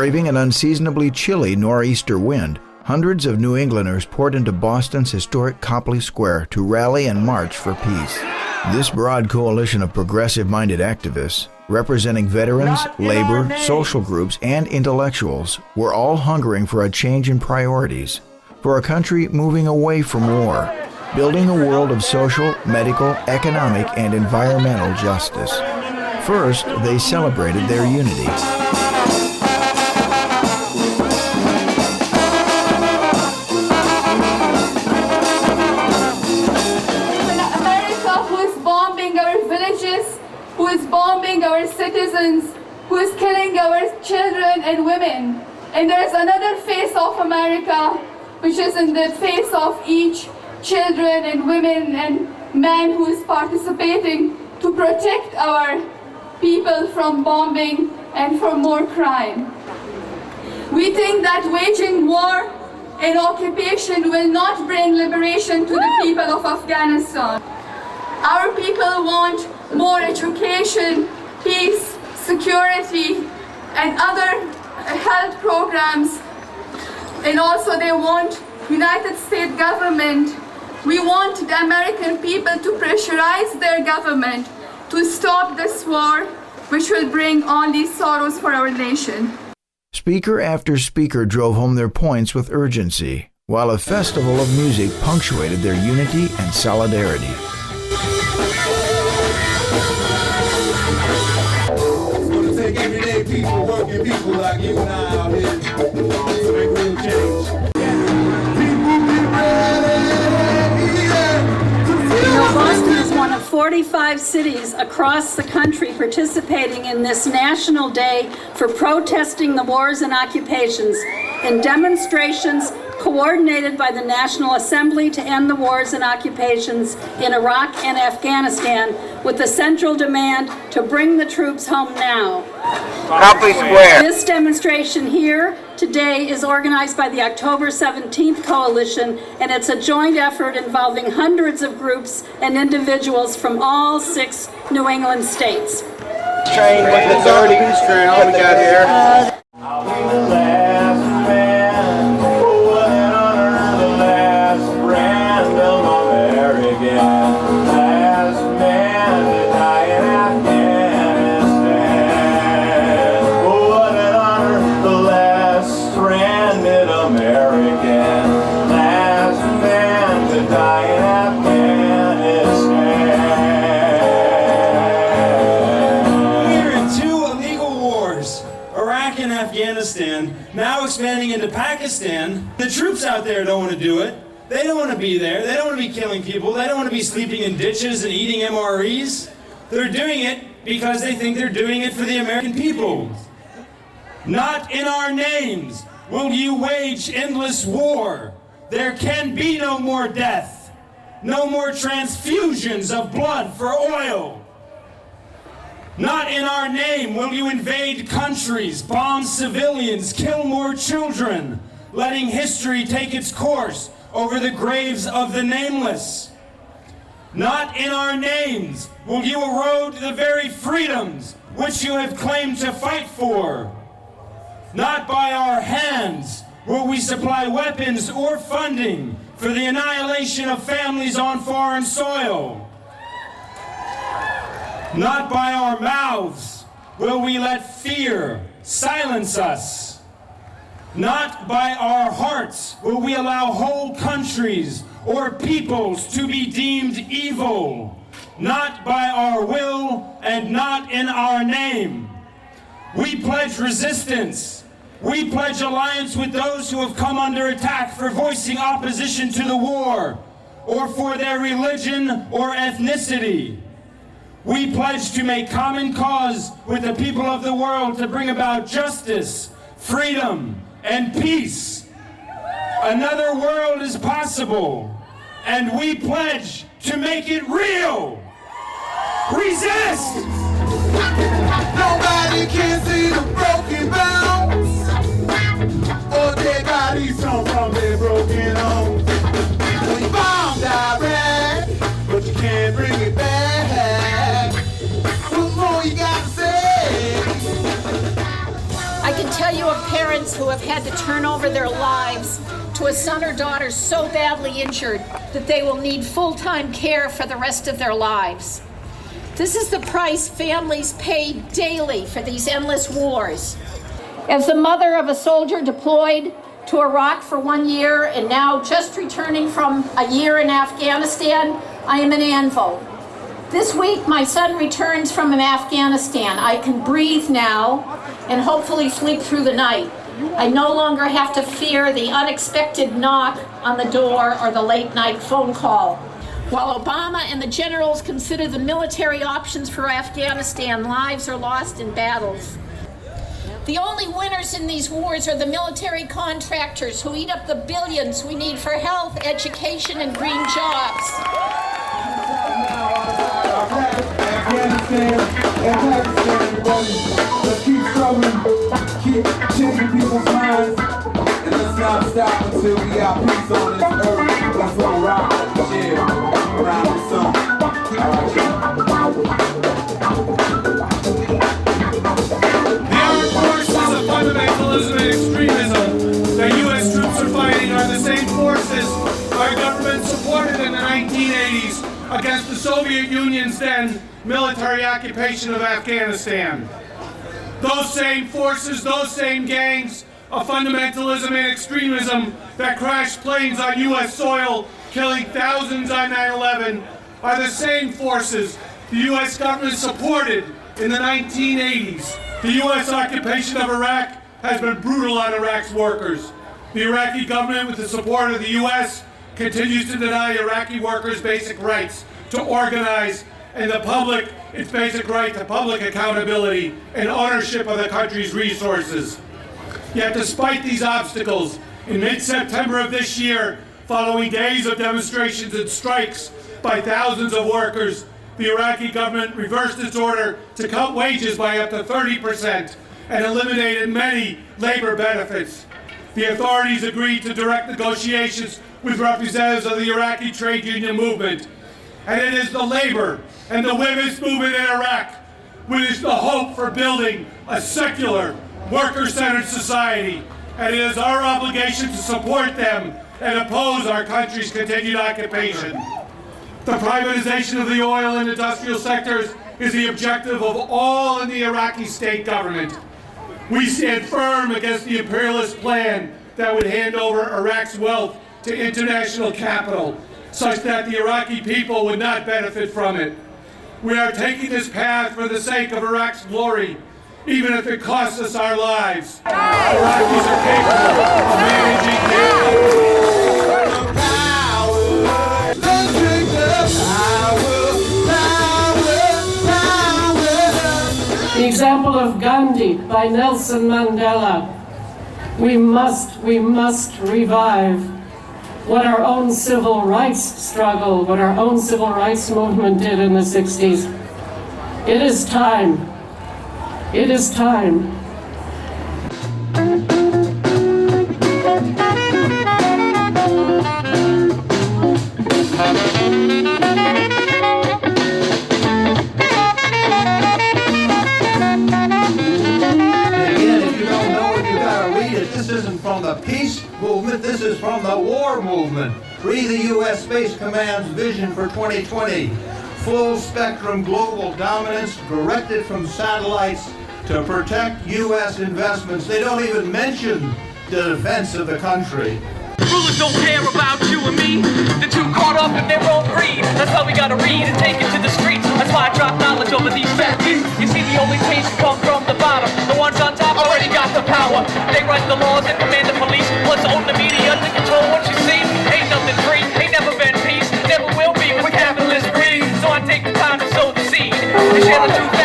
Braving an unseasonably chilly nor'easter wind, hundreds of New Englanders poured into Boston's historic Copley Square to rally and march for peace. This broad coalition of progressive-minded activists, representing veterans, labor, social groups, and intellectuals, were all hungering for a change in priorities, for a country moving away from war, building a world of social, medical, economic, and environmental justice. First, they celebrated their unity. Who is bombing our citizens, who is killing our children and women. And there's another face of America, which is in the face of each children and women and man who is participating to protect our people from bombing and from more crime. We think that waging war and occupation will not bring liberation to the people of Afghanistan. Our people want more education, peace, security, and other health programs. And also they want United States government. We want the American people to pressurize their government to stop this war, which will bring only sorrows for our nation. Speaker after speaker drove home their points with urgency, while a festival of music punctuated their unity and solidarity. Everyday people, working people like you and I out here to make real change. Boston is one of 45 cities across the country participating in this National Day for protesting the wars and occupations in demonstrations coordinated by the National Assembly to end the wars and occupations in Iraq and Afghanistan, with the central demand to bring the troops home now. Copley Square. This demonstration here today is organized by the Oct17th Coalition, and it's a joint effort involving hundreds of groups and individuals from all 6 New England states. Train with the 30 trail we got here. I'll be the last man, what an honor, the last random American, last man to die in Afghanistan. What an honor, the last stranded American, last man to die in Afghanistan. We're in 2 illegal wars, Iraq and Afghanistan, now expanding into Pakistan. The troops out there don't want to do it. They don't want to be there. They don't want to be killing people. They don't want to be sleeping in ditches and eating MREs. They're doing it because they think they're doing it for the American people. Not in our names will you wage endless war. There can be no more death, no more transfusions of blood for oil. Not in our name will you invade countries, bomb civilians, kill more children, letting history take its course over the graves of the nameless. Not in our names will you erode the very freedoms which you have claimed to fight for. Not by our hands will we supply weapons or funding for the annihilation of families on foreign soil. Not by our mouths will we let fear silence us. Not by our hearts will we allow whole countries or peoples to be deemed evil. Not by our will and not in our name. We pledge resistance. We pledge alliance with those who have come under attack for voicing opposition to the war or for their religion or ethnicity. We pledge to make common cause with the people of the world to bring about justice, freedom, and peace. Another world is possible, and we pledge to make it real. Resist! Nobody can see the broken bones, or their bodies come from their broken homes. We bombed Iraq, but you can't bring it back. What more you got to say? I can tell you of had to turn over their lives to a son or daughter so badly injured that they will need full-time care for the rest of their lives. This is the price families pay daily for these endless wars. As the mother of a soldier deployed to Iraq for 1 year and now just returning from a year in Afghanistan, I am an anvil. This week, my son returns from Afghanistan. I can breathe now and hopefully sleep through the night. I no longer have to fear the unexpected knock on the door or the late night phone call. While Obama and the generals consider the military options for Afghanistan, lives are lost in battles. The only winners in these wars are the military contractors who eat up the billions we need for health, education, and green jobs. Afghanistan and Pakistan, everybody. Let's keep struggling, keep changing people's minds, and let's not stop until we got peace on this earth. Let's go rock the chair, around the sun. The armed forces of fundamentalism and extremism that U.S. troops are fighting are the same forces our government supported in the 1980s against the Soviet Union's then military occupation of Afghanistan. Those same forces, those same gangs of fundamentalism and extremism that crashed planes on U.S. soil, killing thousands on 9/11, are the same forces the U.S. government supported in the 1980s. The U.S. occupation of Iraq has been brutal on Iraq's workers. The Iraqi government, with the support of the U.S., continues to deny Iraqi workers basic rights to organize, and the public its basic right to public accountability and ownership of the country's resources. Yet despite these obstacles, in mid-September of this year, following days of demonstrations and strikes by thousands of workers, the Iraqi government reversed its order to cut wages by up to 30% and eliminated many labor benefits. The authorities agreed to direct negotiations with representatives of the Iraqi trade union movement. And it is the labor and the women's movement in Iraq which is the hope for building a secular, worker-centered society. And it is our obligation to support them and oppose our country's continued occupation. The privatization of the oil and industrial sectors is the objective of all in the Iraqi state government. We stand firm against the imperialist plan that would hand over Iraq's wealth to international capital, such that the Iraqi people would not benefit from it. We are taking this path for the sake of Iraq's glory, even if it costs us our lives. Iraqis are capable of managing their Power. Let's take the power. The example of Gandhi by Nelson Mandela. We must revive what our own civil rights struggle, what our own civil rights movement did in the 60s. It is time. It is time. From the peace movement, this is from the war movement. Read the U.S. Space Command's vision for 2020. Full spectrum global dominance directed from satellites to protect U.S. investments. They don't even mention the defense of the country. Rulers don't care about you and me. They're too caught up in their own greed. That's why we gotta read and take it to the streets. That's why I drop knowledge over these fat beats. You see, the only change come from the bottom. The ones on top already got the power. They write the laws and command the police. Plus own the media to control what you see. Ain't nothing free, ain't never been peace. Never will be with capitalist greed. So I take the time to sow the seed and share the truth.